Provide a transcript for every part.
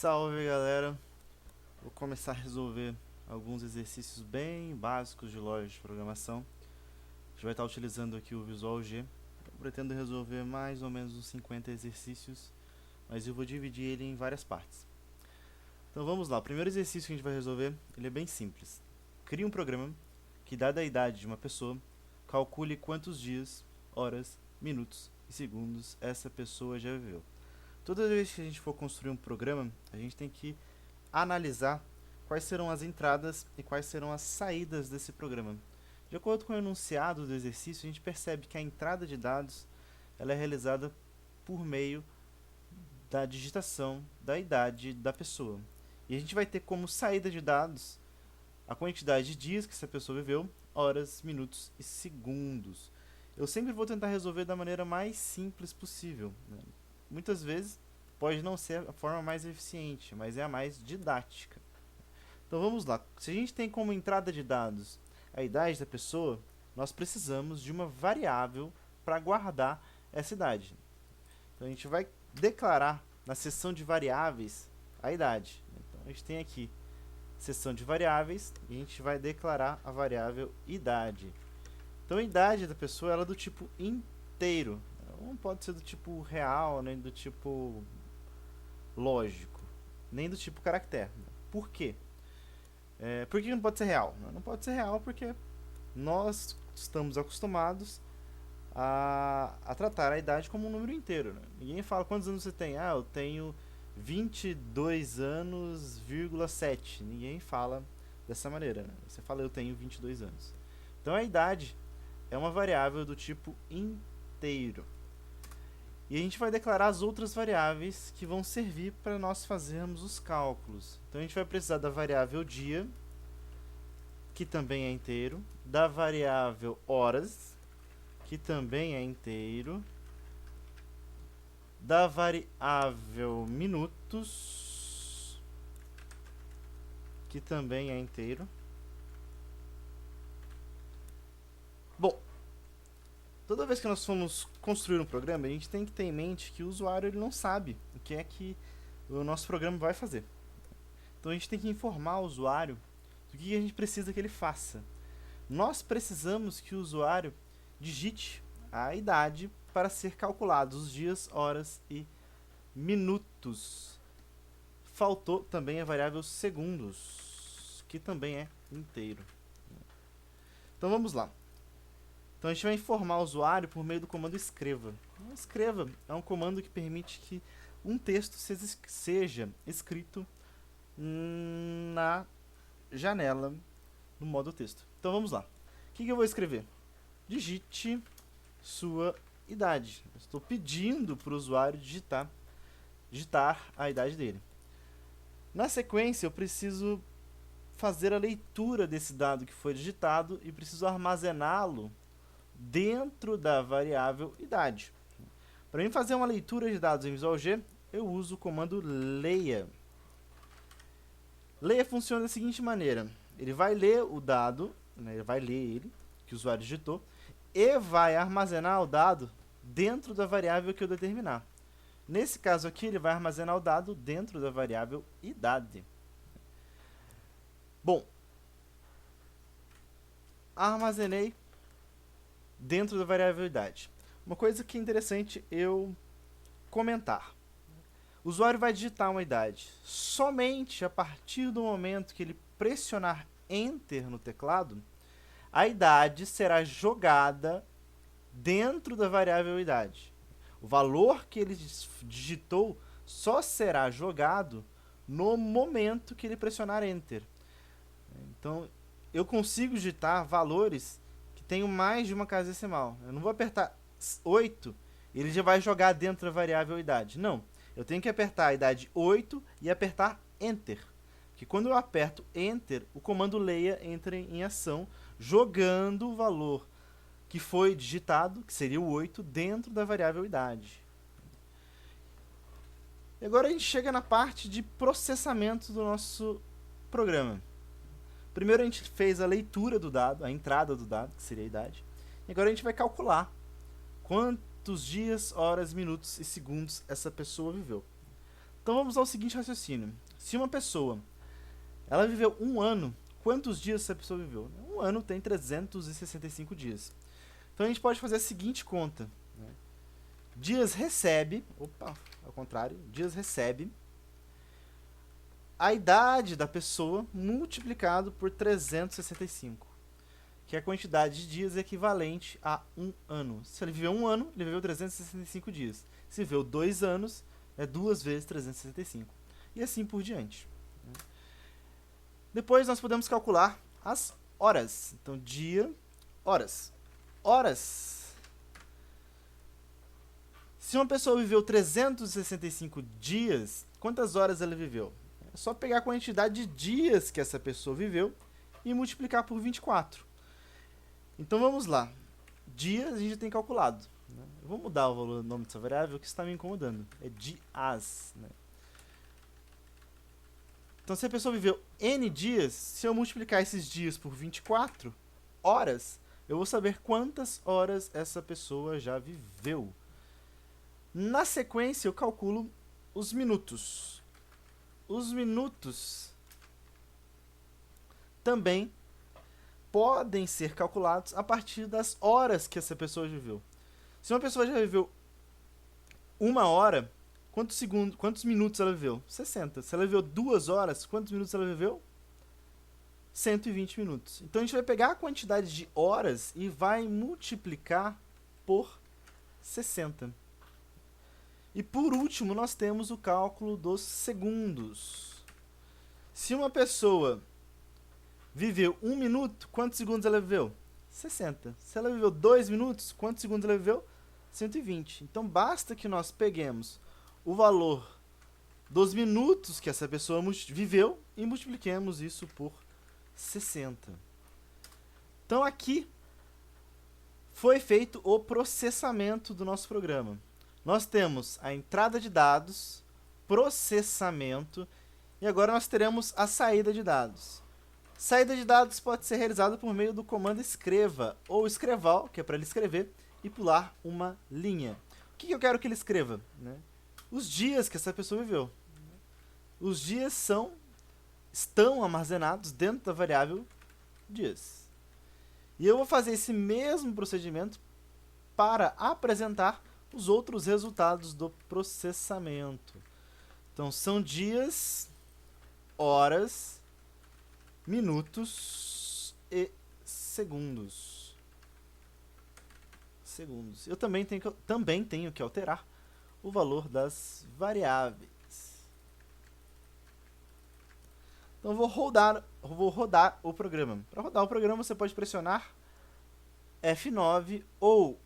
Salve galera! Vou começar a resolver alguns exercícios bem básicos de lógica de programação. A gente vai estar utilizando aqui o Visual G. Eu pretendo resolver mais ou menos uns 50 exercícios, mas eu vou dividir ele em várias partes. Então vamos lá, o primeiro exercício que a gente vai resolver, ele é bem simples. Crie um programa que, dada a idade de uma pessoa, calcule quantos dias, horas, minutos e segundos essa pessoa já viveu. Toda vez que a gente for construir um programa, a gente tem que analisar quais serão as entradas e quais serão as saídas desse programa. De acordo com o enunciado do exercício, a gente percebe que a entrada de dados ela é realizada por meio da digitação da idade da pessoa. E a gente vai ter como saída de dados a quantidade de dias que essa pessoa viveu, horas, minutos e segundos. Eu sempre vou tentar resolver da maneira mais simples possível, né? Muitas vezes pode não ser a forma mais eficiente, mas é a mais didática. Então vamos lá. Se a gente tem como entrada de dados a idade da pessoa, nós precisamos de uma variável para guardar essa idade. Então a gente vai declarar na seção de variáveis a idade. Então a gente tem aqui seção de variáveis e a gente vai declarar a variável idade. Então a idade da pessoa ela é do tipo inteiro. Não pode ser do tipo real, nem do tipo lógico, nem do tipo caractere. Por quê? Por que não pode ser real? Não pode ser real porque nós estamos acostumados a tratar a idade como um número inteiro, né? Ninguém fala quantos anos você tem. Ah, eu tenho 22 anos, 7. Ninguém fala dessa maneira, né? Você fala eu tenho 22 anos. Então a idade é uma variável do tipo inteiro. E a gente vai declarar as outras variáveis que vão servir para nós fazermos os cálculos. Então a gente vai precisar da variável dia, que também é inteiro, da variável horas, que também é inteiro, da variável minutos, que também é inteiro. Bom, toda vez que nós formos construir um programa, a gente tem que ter em mente que o usuário ele não sabe o que é que o nosso programa vai fazer. Então a gente tem que informar o usuário do que a gente precisa que ele faça. Nós precisamos que o usuário digite a idade para ser calculados os dias, horas e minutos. Faltou também a variável segundos, que também é inteiro. Então vamos lá. Então a gente vai informar o usuário por meio do comando escreva. Escreva é um comando que permite que um texto seja escrito na janela no modo texto. Então vamos lá. O que eu vou escrever? Digite sua idade. Eu estou pedindo para o usuário digitar a idade dele. Na sequência, eu preciso fazer a leitura desse dado que foi digitado e preciso armazená-lo dentro da variável idade. Para mim fazer uma leitura de dados em Visual G, eu uso o comando leia. Leia funciona da seguinte maneira: ele vai ler o dado, né, ele vai ler ele, que o usuário digitou, e vai armazenar o dado dentro da variável que eu determinar. Nesse caso aqui, ele vai armazenar o dado dentro da variável idade. Bom, armazenei dentro da variável idade. Uma coisa que é interessante eu comentar. O usuário vai digitar uma idade. Somente a partir do momento que ele pressionar Enter no teclado, a idade será jogada dentro da variável idade. O valor que ele digitou só será jogado no momento que ele pressionar Enter. Então, eu consigo digitar valores que tenham mais de uma casa decimal. Eu não vou apertar 8 e ele já vai jogar dentro da variável idade. Não. Eu tenho que apertar a idade 8 e apertar Enter. Que quando eu aperto Enter, o comando leia entra em ação, jogando o valor que foi digitado, que seria o 8, dentro da variável idade. E agora a gente chega na parte de processamento do nosso programa. Primeiro a gente fez a leitura do dado, a entrada do dado, que seria a idade. E agora a gente vai calcular quantos dias, horas, minutos e segundos essa pessoa viveu. Então vamos ao seguinte raciocínio. Se uma pessoa ela viveu um ano, quantos dias essa pessoa viveu? Um ano tem 365 dias. Então a gente pode fazer a seguinte conta. Né? Dias recebe, ao contrário, dias recebe a idade da pessoa multiplicado por 365, que é a quantidade de dias equivalente a um ano. Se ele viveu um ano, ele viveu 365 dias. Se viveu 2 anos, é 2 vezes 365. E assim por diante. Depois nós podemos calcular as horas. Então, dia, horas. Horas. Se uma pessoa viveu 365 dias, quantas horas ela viveu? É só pegar a quantidade de dias que essa pessoa viveu e multiplicar por 24. Então vamos lá. Dias a gente já tem calculado. Né? Eu vou mudar o valor do nome dessa variável que está me incomodando. É dias. Né? Então se a pessoa viveu N dias, se eu multiplicar esses dias por 24 horas, eu vou saber quantas horas essa pessoa já viveu. Na sequência eu calculo os minutos. Os minutos também podem ser calculados a partir das horas que essa pessoa viveu. Se uma pessoa já viveu 1 hora, quantos minutos ela viveu? 60. Se ela viveu 2 horas, quantos minutos ela viveu? 120 minutos. Então a gente vai pegar a quantidade de horas e vai multiplicar por 60. E por último, nós temos o cálculo dos segundos. Se uma pessoa viveu 1 minuto, quantos segundos ela viveu? 60. Se ela viveu 2 minutos, quantos segundos ela viveu? 120. Então basta que nós peguemos o valor dos minutos que essa pessoa viveu e multipliquemos isso por 60. Então aqui foi feito o processamento do nosso programa. Nós temos a entrada de dados, processamento, e agora nós teremos a saída de dados. Saída de dados pode ser realizada por meio do comando escreva, ou escreval, que é para ele escrever, e pular uma linha. O que eu quero que ele escreva? Né? Os dias que essa pessoa viveu. Os dias estão armazenados dentro da variável dias. E eu vou fazer esse mesmo procedimento para apresentar os outros resultados do processamento. Então, são dias, horas, minutos e segundos. Eu também tenho que alterar o valor das variáveis. Então, vou rodar o programa. Para rodar o programa, você pode pressionar F9 ou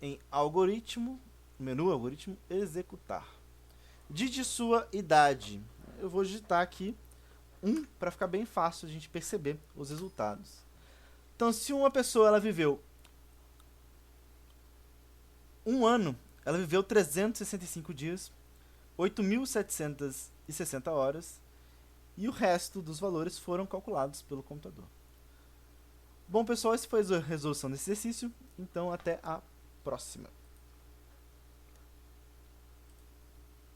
em algoritmo, menu algoritmo, executar. Digite sua idade. Eu vou digitar aqui 1 para ficar bem fácil a gente perceber os resultados. Então, se uma pessoa ela viveu 1 ano, ela viveu 365 dias, 8.760 horas, e o resto dos valores foram calculados pelo computador. Bom, pessoal, essa foi a resolução desse exercício. Então, até a próxima.